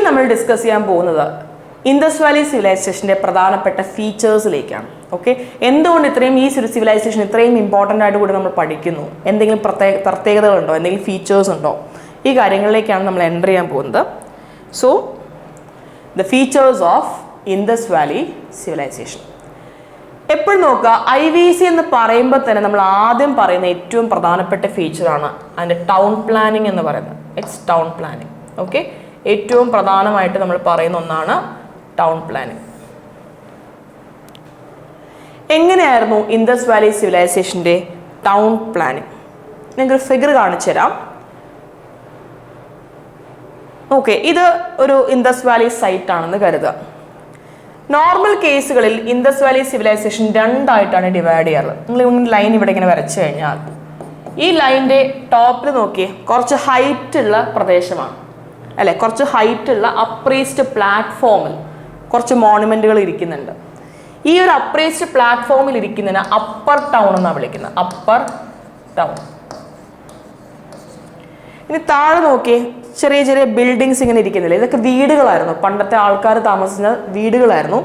നമ്മൾ ഡിസ്കസ് ചെയ്യാൻ പോകുന്നത് ഇൻഡസ് വാലി സിവിലൈസേഷൻ്റെ പ്രധാനപ്പെട്ട ഫീച്ചേഴ്സിലേക്കാണ്. ഓക്കെ, എന്തുകൊണ്ട് ഇത്രയും ഈ സിവിലൈസേഷൻ ഇത്രയും ഇമ്പോർട്ടൻ്റ് ആയിട്ട് കൂടി നമ്മൾ പഠിക്കുന്നു, എന്തെങ്കിലും പ്രത്യേകതകളുണ്ടോ, എന്തെങ്കിലും ഫീച്ചേഴ്സ് ഉണ്ടോ, ഈ കാര്യങ്ങളിലേക്കാണ് നമ്മൾ എൻ്റർ ചെയ്യാൻ പോകുന്നത്. So the features of Indus valley civilization. എപ്പോഴും നോക്കുക, IVC എന്ന് പറയുമ്പോൾ തന്നെ നമ്മൾ ആദ്യം പറയുന്ന ഏറ്റവും പ്രധാനപ്പെട്ട ഫീച്ചറാണ് അതിൻ്റെ ടൗൺ പ്ലാനിങ് എന്ന് പറയുന്നത്. It's town planning. ഓക്കെ, ഏറ്റവും പ്രധാനമായിട്ട് നമ്മൾ പറയുന്ന ഒന്നാണ് ടൗൺ പ്ലാനിങ്. എങ്ങനെയായിരുന്നു ഇൻഡസ് വാലി സിവിലൈസേഷൻ്റെ ടൗൺ പ്ലാനിങ്? നിങ്ങൾക്കൊരു ഫിഗർ കാണിച്ചു തരാം. ഓക്കെ, ഇത് ഒരു ഇൻഡസ് വാലി സൈറ്റ് ആണെന്ന് കരുതുക. നോർമൽ കേസുകളിൽ ഇൻഡസ് വാലി സിവിലൈസേഷൻ രണ്ടായിട്ടാണ് ഡിവൈഡ് ചെയ്യാറുള്ളത്. നിങ്ങൾ ലൈൻ ഇവിടെ ഇങ്ങനെ വരച്ചു കഴിഞ്ഞാൽ ഈ ലൈൻ്റെ ടോപ്പിൽ നോക്കി കുറച്ച് ഹൈറ്റ് ഉള്ള പ്രദേശമാണ് അല്ലെ, കുറച്ച് ഹൈറ്റ് ഉള്ള അപ്രൈസ്ഡ് പ്ലാറ്റ്ഫോമിൽ കുറച്ച് മോണുമെന്റുകൾ ഇരിക്കുന്നുണ്ട്. ഈ ഒരു അപ്രൈസ്ഡ് പ്ലാറ്റ്ഫോമിൽ ഇരിക്കുന്നതിന് അപ്പർ ടൗൺ എന്നാണ് വിളിക്കുന്നത്. Upper town. ഇനി താഴെ നോക്കി ചെറിയ ചെറിയ ബിൽഡിങ്സ് ഇങ്ങനെ ഇരിക്കുന്നില്ല, ഇതൊക്കെ വീടുകളായിരുന്നു, പണ്ടത്തെ ആൾക്കാർ താമസിക്കുന്ന വീടുകളായിരുന്നു.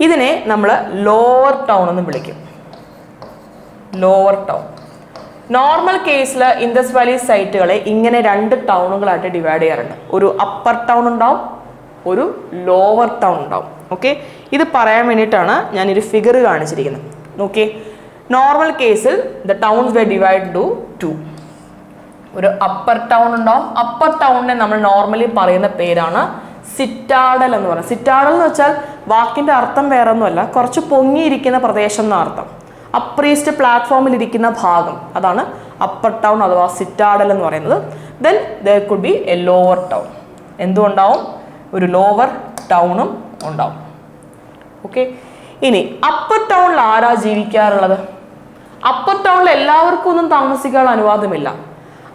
ഇതിനെ നമ്മൾ ലോവർ ടൗൺ എന്ന് വിളിക്കും. Lower town. നോർമൽ കേസിൽ ഇൻഡസ് വാലി സൈറ്റുകളെ ഇങ്ങനെ രണ്ട് ടൗണുകളായിട്ട് ഡിവൈഡ് ചെയ്യാറുണ്ട്. ഒരു അപ്പർ ടൗൺ ഉണ്ടാവും, ഒരു ലോവർ ടൗൺ ഉണ്ടാവും. ഓക്കെ, ഇത് പറയാൻ വേണ്ടിയിട്ടാണ് ഞാനൊരു ഫിഗർ കാണിച്ചിരിക്കുന്നത്. നോക്കി, നോർമൽ കേസിൽ ദ ടൗൺസ് വെ ഡിവൈഡ് ടു 2. ഒരു അപ്പർ ടൗൺ ഉണ്ടാവും. അപ്പർ ടൗണിനെ നമ്മൾ നോർമലി പറയുന്ന പേരാണ് സിറ്റാഡൽ എന്ന് പറയുന്നത്. സിറ്റാഡൽ എന്ന് വെച്ചാൽ വാക്കിന്റെ അർത്ഥം വേറെ ഒന്നുമല്ല, കുറച്ച് പൊങ്ങിയിരിക്കുന്ന പ്രദേശം എന്ന അർത്ഥം. അപ്രീസ്റ്റ് പ്ലാറ്റ്ഫോമിൽ ഇരിക്കുന്ന ഭാഗം, അതാണ് അപ്പർ ടൗൺ അഥവാ സിറ്റാഡൽ എന്ന് പറയുന്നത്. Then there could be A lower town. എന്തുണ്ടാവും? ഒരു ലോവർ ടൗണും ഉണ്ടാവും. ഓക്കെ, ഇനി അപ്പർ ടൗണിൽ ആരാ ജീവിക്കാറുള്ളത്? അപ്പർ ടൗണിൽ എല്ലാവർക്കും ഒന്നും താമസിക്കാൻ അനുവാദമില്ല.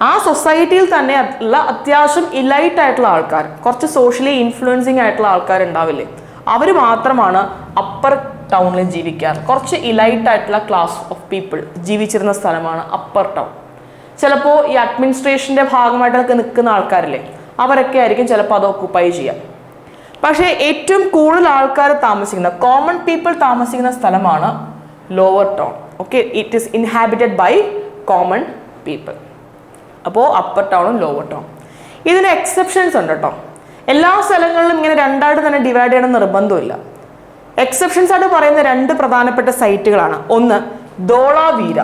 ആ സൊസൈറ്റിയിൽ തന്നെ ഉള്ള അത്യാവശ്യം ഇലൈറ്റ് ആയിട്ടുള്ള ആൾക്കാർ, കുറച്ച് സോഷ്യലി ഇൻഫ്ലുവൻസിങ് ആയിട്ടുള്ള ആൾക്കാർ ഉണ്ടാവില്ലേ, അവർ മാത്രമാണ് അപ്പർ ടൗണിൽ ജീവിക്കാറ്. കുറച്ച് ഇലൈറ്റ് ആയിട്ടുള്ള ക്ലാസ് ഓഫ് പീപ്പിൾ ജീവിച്ചിരുന്ന സ്ഥലമാണ് അപ്പർ ടൗൺ. ചിലപ്പോൾ ഈ അഡ്മിനിസ്ട്രേഷൻ്റെ ഭാഗമായിട്ടൊക്കെ നിൽക്കുന്ന ആൾക്കാരില്ലേ, അവരൊക്കെ ആയിരിക്കും ചിലപ്പോൾ അത് ഓക്കുപ്പൈ ചെയ്യാം. പക്ഷേ ഏറ്റവും കൂടുതൽ ആൾക്കാർ താമസിക്കുന്ന, കോമൺ പീപ്പിൾ താമസിക്കുന്ന സ്ഥലമാണ് lower town. Okay, it is inhabited by common people. അപ്പോൾ അപ്പർ ടൗണും ലോവർ ടൗൺ. ഇതിന് എക്സെപ്ഷൻസ് ഉണ്ട് കേട്ടോ. എല്ലാ സ്ഥലങ്ങളിലും ഇങ്ങനെ രണ്ടായിട്ട് തന്നെ ഡിവൈഡ് ചെയ്യണം നിർബന്ധമില്ല. എക്സെപ്ഷൻസ് ആയിട്ട് പറയുന്ന രണ്ട് പ്രധാനപ്പെട്ട സൈറ്റുകളാണ്. ഒന്ന് ധോളാവീര,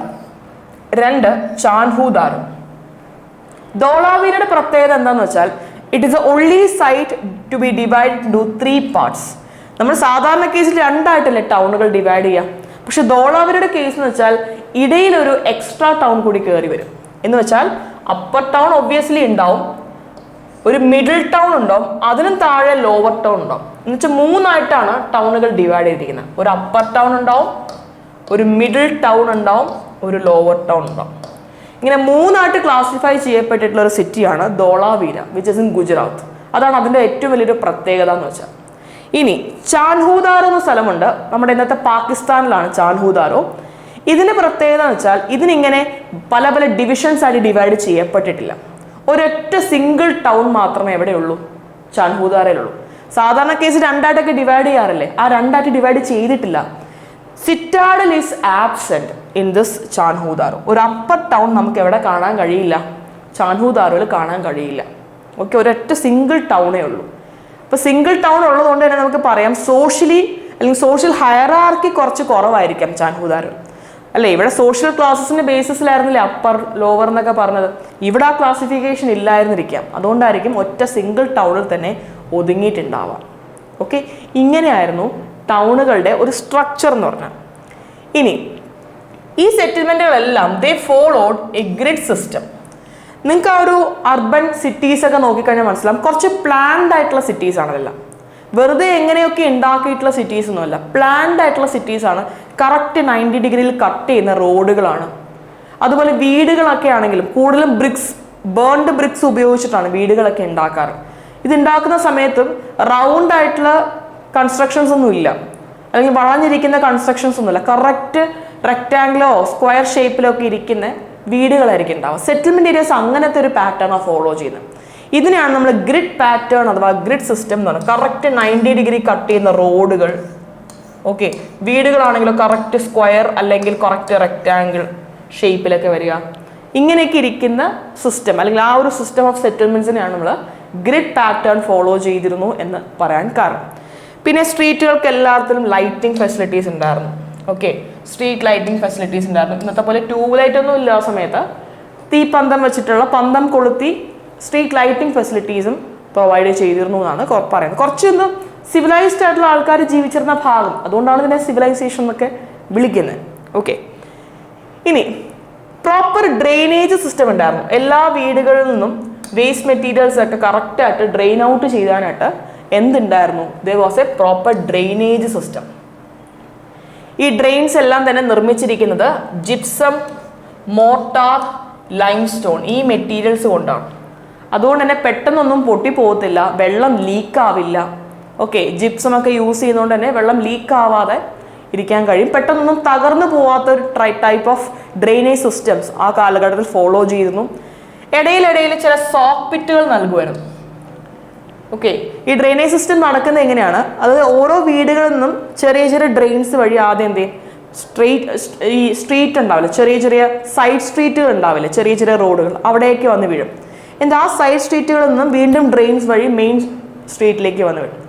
രണ്ട് ചാൻഹുദാരോ. ധോളാവീരയുടെ പ്രത്യേകത എന്താണെന്ന് വെച്ചാൽ it is the only site to be divide to 3 parts. നമ്മൾ സാധാരണ കേസിൽ രണ്ടായിട്ടല്ലേ ടൗണുകൾ ഡിവൈഡ് ചെയ്യാം. പക്ഷെ ധോളാവീരയുടെ കേസ് എന്ന് വെച്ചാൽ ഇടയിലൊരു എക്സ്ട്രാ ടൗൺ കൂടി കയറി വരും. എന്ന് വെച്ചാൽ അപ്പർ ടൗൺ ഒബ്വിയസ്ലി ഉണ്ടാവും, ഒരു മിഡിൽ ടൗൺ ഉണ്ടാവും, അതിനും താഴെ ലോവർ ടൗൺ ഉണ്ടാവും. എന്ന് വെച്ചാൽ 3ആയിട്ടാണ് ടൗണുകൾ ഡിവൈഡ് ചെയ്തിരിക്കുന്നത്. ഒരു അപ്പർ ടൗൺ ഉണ്ടാവും, ഒരു മിഡിൽ ടൗൺ ഉണ്ടാവും, ഒരു ലോവർ ടൗൺ ഉണ്ടാവും. ഇങ്ങനെ 3ആയിട്ട് ക്ലാസിഫൈ ചെയ്യപ്പെട്ടിട്ടുള്ള ഒരു സിറ്റിയാണ് Dholavira, which is in Gujarat. അതാണ് അതിൻ്റെ ഏറ്റവും വലിയൊരു പ്രത്യേകത എന്ന് വെച്ചാൽ. ഇനി ചാൻഹുദാരോ എന്ന സ്ഥലമുണ്ട്, നമ്മുടെ ഇന്നത്തെ പാകിസ്ഥാനിലാണ് ചാൻഹുദാരോ. ഇതിൻ്റെ പ്രത്യേകത എന്ന് വെച്ചാൽ ഇതിനിങ്ങനെ പല പല ഡിവിഷൻസ് ആയിട്ട് ഡിവൈഡ് ചെയ്യപ്പെട്ടിട്ടില്ല. ഒരൊറ്റ സിംഗിൾ ടൗൺ മാത്രമേ എവിടെയുള്ളൂ? ചാൻഹുദാരയിലുള്ളൂ. സാധാരണ കേസ് രണ്ടായിട്ടൊക്കെ ഡിവൈഡ് ചെയ്യാറില്ലേ, ആ രണ്ടായിട്ട് ഡിവൈഡ് ചെയ്തിട്ടില്ല. Citadel is absent in this Chanhudaro. ഒരു അപ്പർ ടൗൺ നമുക്ക് എവിടെ കാണാൻ കഴിയില്ല? ചാൻഹുദാരോയിൽ കാണാൻ കഴിയില്ല. ഓക്കെ, ഒരൊറ്റ സിംഗിൾ ടൗണേ ഉള്ളൂ. അപ്പോൾ സിംഗിൾ ടൗൺ ഉള്ളതുകൊണ്ട് തന്നെ നമുക്ക് പറയാം സോഷ്യലി അല്ലെങ്കിൽ സോഷ്യൽ ഹയറാർക്കി കുറച്ച് കുറവായിരിക്കാം ചാൻഹുദാരോ അല്ലേ. ഇവിടെ സോഷ്യൽ ക്ലാസസിന്റെ ബേസിസിലായിരുന്നില്ലേ അപ്പർ ലോവർ എന്നൊക്കെ പറഞ്ഞത്. ഇവിടെ ആ ക്ലാസിഫിക്കേഷൻ ഇല്ലായിരുന്നിരിക്കാം. അതുകൊണ്ടായിരിക്കും ഒറ്റ സിംഗിൾ ടൗണിൽ തന്നെ ഒതുങ്ങിയിട്ടുണ്ടാവാം. ഓക്കെ, ഇങ്ങനെയായിരുന്നു ടൗണുകളുടെ ഒരു സ്ട്രക്ചർ എന്ന് പറഞ്ഞാൽ. ഇനി ഈ സെറ്റിൽമെന്റുകളെല്ലാം ദേ ഫോളോഡ് എ ഗ്രിഡ് സിസ്റ്റം. നിങ്ങൾക്ക് ആ ഒരു അർബൻ സിറ്റീസ് ഒക്കെ നോക്കിക്കഴിഞ്ഞാൽ മനസ്സിലാവും, കുറച്ച് പ്ലാൻഡ് ആയിട്ടുള്ള സിറ്റീസ് ആണ് ഇതെല്ലാം. വെറുതെ എങ്ങനെയൊക്കെ ഉണ്ടാക്കിയിട്ടുള്ള സിറ്റീസ് ഒന്നുമല്ല, പ്ലാൻഡ് ആയിട്ടുള്ള സിറ്റീസ് ആണ്. കറക്റ്റ് 90 ഡിഗ്രിയിൽ കട്ട് ചെയ്യുന്ന റോഡുകളാണ്. അതുപോലെ വീടുകളൊക്കെ ആണെങ്കിലും കൂടുതലും ബേൺഡ് ബ്രിക്സ് ഉപയോഗിച്ചിട്ടാണ് വീടുകളൊക്കെ ഉണ്ടാക്കാറ്. ഇത് ഉണ്ടാക്കുന്ന സമയത്തും റൗണ്ട് ആയിട്ടുള്ള കൺസ്ട്രക്ഷൻസ് ഒന്നും ഇല്ല, അല്ലെങ്കിൽ വളഞ്ഞിരിക്കുന്ന കൺസ്ട്രക്ഷൻസ് ഒന്നുമില്ല. കറക്റ്റ് റെക്റ്റാംഗിളോ സ്ക്വയർ ഷേപ്പിലോ ഒക്കെ ഇരിക്കുന്ന വീടുകളായിരിക്കും ഉണ്ടാവുക. സെറ്റിൽമെന്റ് ഏരിയസ് അങ്ങനത്തെ ഒരു പാറ്റേണാണ് ഫോളോ ചെയ്യുന്നത്. ഇതിനെയാണ് നമ്മൾ ഗ്രിഡ് പാറ്റേൺ അഥവാ ഗ്രിഡ് സിസ്റ്റം എന്ന് പറയുന്നത്. കറക്റ്റ് 90 ഡിഗ്രി കട്ട് ചെയ്യുന്ന റോഡുകൾ. ഓക്കെ, വീടുകളാണെങ്കിലോ കറക്റ്റ് സ്ക്വയർ അല്ലെങ്കിൽ കറക്റ്റ് റെക്റ്റാങ്കിൾ ഷേപ്പിലൊക്കെ വരിക. ഇങ്ങനെയൊക്കെ ഇരിക്കുന്ന സിസ്റ്റം അല്ലെങ്കിൽ ആ ഒരു സിസ്റ്റം ഓഫ് സെറ്റിൽമെന്റ്സിനെയാണ് നമ്മൾ ഗ്രിഡ് പാറ്റേൺ ഫോളോ ചെയ്തിരുന്നു എന്ന് പറയാൻ കാരണം. പിന്നെ സ്ട്രീറ്റുകൾക്ക് എല്ലാത്തിലും ലൈറ്റിംഗ് ഫെസിലിറ്റീസ് ഉണ്ടായിരുന്നു. ഓക്കെ, സ്ട്രീറ്റ് ലൈറ്റിംഗ് ഫെസിലിറ്റീസ് ഉണ്ടായിരുന്നു. ഇന്നത്തെ പോലെ ട്യൂബ് ലൈറ്റ് ഒന്നും ഇല്ല ആ സമയത്ത്. തീപ്പന്തം വെച്ചിട്ടുള്ള പന്തം കൊളുത്തി സ്ട്രീറ്റ് ലൈറ്റിംഗ് ഫെസിലിറ്റീസും പ്രൊവൈഡ് ചെയ്തിരുന്നു എന്നാണ് പറയുന്നത്. കുറച്ചൊന്നും സിവിലൈസ്ഡ് ആയിട്ടുള്ള ആൾക്കാർ ജീവിച്ചിരുന്ന ഭാഗം, അതുകൊണ്ടാണ് ഇതിനെ സിവിലൈസേഷൻ എന്നൊക്കെ വിളിക്കുന്നത്. ഓക്കെ, ഇനി പ്രോപ്പർ ഡ്രെയിനേജ് സിസ്റ്റം ഉണ്ടായിരുന്നു. എല്ലാ വീടുകളിൽ നിന്നും വേസ്റ്റ് മെറ്റീരിയൽസ് ഒക്കെ കറക്റ്റായിട്ട് ഡ്രെയിൻ ഔട്ട് ചെയ്യാനായിട്ട് എന്തുണ്ടായിരുന്നു? There was a proper drainage system. ഈ ഡ്രെയിൻസ് എല്ലാം തന്നെ നിർമ്മിച്ചിരിക്കുന്നത് ജിപ്സം, മോർട്ടാർ, ലൈംസ്റ്റോൺ ഈ മെറ്റീരിയൽസ് കൊണ്ടാണ്. അതുകൊണ്ട് തന്നെ പെട്ടെന്നൊന്നും പൊട്ടിപ്പോകത്തില്ല, വെള്ളം ലീക്ക് ആവില്ല. ഓക്കെ, ജിപ്സം ഒക്കെ യൂസ് ചെയ്യുന്നതുകൊണ്ട് തന്നെ വെള്ളം ലീക്ക് ആവാതെ ഇരിക്കാൻ കഴിയും. പെട്ടെന്നൊന്നും തകർന്നു പോവാത്ത ഒരു ടൈപ്പ് ഓഫ് ഡ്രെയിനേജ് സിസ്റ്റംസ് ആ കാലഘട്ടത്തിൽ ഫോളോ ചെയ്തിരുന്നു. ഇടയിലിടയിൽ ചില സോക്ക് പിറ്റുകൾ നൽകുമായിരുന്നു. ഓക്കെ, ഈ ഡ്രെയിനേജ് സിസ്റ്റം നടക്കുന്നത് എങ്ങനെയാണ്? അത് ഓരോ വീടുകളിൽ നിന്നും ചെറിയ ചെറിയ ഡ്രെയിൻസ് വഴി ആദ്യം എന്ത് ചെയ്യും, സ്ട്രീറ്റ് ഉണ്ടാവില്ല, ചെറിയ ചെറിയ സൈഡ് സ്ട്രീറ്റുകൾ ഉണ്ടാവില്ല, ചെറിയ ചെറിയ റോഡുകൾ, അവിടേക്ക് വന്ന് വീഴും. എന്നിട്ട് ആ സൈഡ് സ്ട്രീറ്റുകളിൽ നിന്നും വീണ്ടും ഡ്രെയിൻസ് വഴി മെയിൻ സ്ട്രീറ്റിലേക്ക് വന്ന് വീഴും.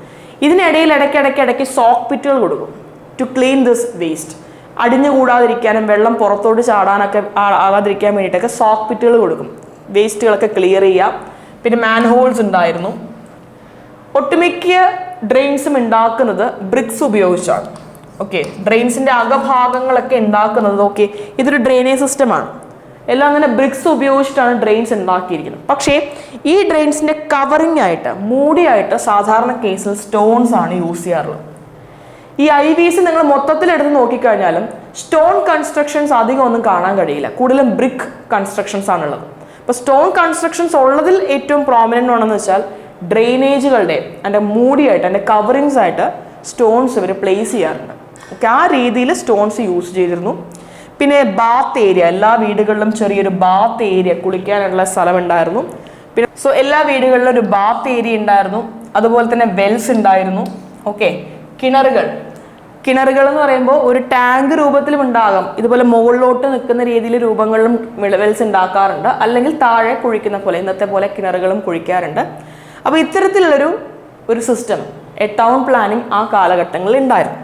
ഇതിനിടയിൽ ഇടയ്ക്കിടയ്ക്ക് സോക്ക് പിറ്റുകൾ കൊടുക്കും ടു ക്ലീൻ ദിസ് വേസ്റ്റ്. അടിഞ്ഞുകൂടാതിരിക്കാനും വെള്ളം പുറത്തോട്ട് ചാടാനൊക്കെ ആകാതിരിക്കാൻ വേണ്ടിയിട്ടൊക്കെ സോക്ക് പിറ്റുകൾ കൊടുക്കും, വേസ്റ്റുകളൊക്കെ ക്ലിയർ ചെയ്യാം. പിന്നെ മാൻഹോൾസ് ഉണ്ടായിരുന്നു. ഒട്ടുമിക്ക ഡ്രെയിൻസും ഉണ്ടാക്കുന്നത് ബ്രിക്സ് ഉപയോഗിച്ചാണ്. ഓക്കെ, ഡ്രെയിൻസിന്റെ അകഭാഗങ്ങളൊക്കെ ഉണ്ടാക്കുന്നത് ഇതൊരു ഡ്രെയിനേജ് സിസ്റ്റമാണ്. എല്ലാം തന്നെ ബ്രിക്സ് ഉപയോഗിച്ചിട്ടാണ് ഡ്രെയിൻസ് ഉണ്ടാക്കിയിരിക്കുന്നത്. പക്ഷേ ഈ ഡ്രെയിൻസിന്റെ കവറിംഗ് ആയിട്ട്, മൂടിയായിട്ട് സാധാരണ കേസിൽ സ്റ്റോൺസ് ആണ് യൂസ് ചെയ്യാറുള്ളത്. ഈ IVs നിങ്ങൾ മൊത്തത്തിൽ എടുത്ത് നോക്കിക്കഴിഞ്ഞാലും സ്റ്റോൺ കൺസ്ട്രക്ഷൻസ് അധികം ഒന്നും കാണാൻ കഴിയില്ല, കൂടുതലും ബ്രിക്ക് കൺസ്ട്രക്ഷൻസ് ആണുള്ളത്. അപ്പോൾ സ്റ്റോൺ കൺസ്ട്രക്ഷൻസ് ഉള്ളതിൽ ഏറ്റവും പ്രോമിനൻ്റ് ആണെന്ന് വെച്ചാൽ ഡ്രെയിനേജുകളുടെ അതിൻ്റെ മൂടിയായിട്ട്, അതിൻ്റെ കവറിങ്സ് ആയിട്ട് സ്റ്റോൺസ് ഇവർ പ്ലേസ് ചെയ്യാറുണ്ട്. ഓക്കെ, ആ രീതിയിൽ സ്റ്റോൺസ് യൂസ് ചെയ്തിരുന്നു. പിന്നെ ബാത്ത് ഏരിയ, എല്ലാ വീടുകളിലും ചെറിയൊരു ബാത്ത് ഏരിയ, കുളിക്കാനുള്ള സ്ഥലം ഉണ്ടായിരുന്നു. പിന്നെ എല്ലാ വീടുകളിലും ഒരു ബാത്ത് ഏരിയ ഉണ്ടായിരുന്നു. അതുപോലെ തന്നെ വെൽസ് ഉണ്ടായിരുന്നു. ഓക്കെ, കിണറുകൾ എന്ന് പറയുമ്പോൾ ഒരു ടാങ്ക് രൂപത്തിലും ഉണ്ടാകാം, ഇതുപോലെ മുകളിലോട്ട് നിൽക്കുന്ന രീതിയിൽ രൂപങ്ങളിലും വെൽസ് ഉണ്ടാക്കാറുണ്ട്, അല്ലെങ്കിൽ താഴെ കുഴിക്കുന്ന പോലെ ഇന്നത്തെ പോലെ കിണറുകളും കുഴിക്കാറുണ്ട്. അപ്പോൾ ഇത്തരത്തിലുള്ളൊരു സിസ്റ്റം ടൗൺ പ്ലാനിങ് ആ കാലഘട്ടങ്ങളിൽ ഉണ്ടായിരുന്നു.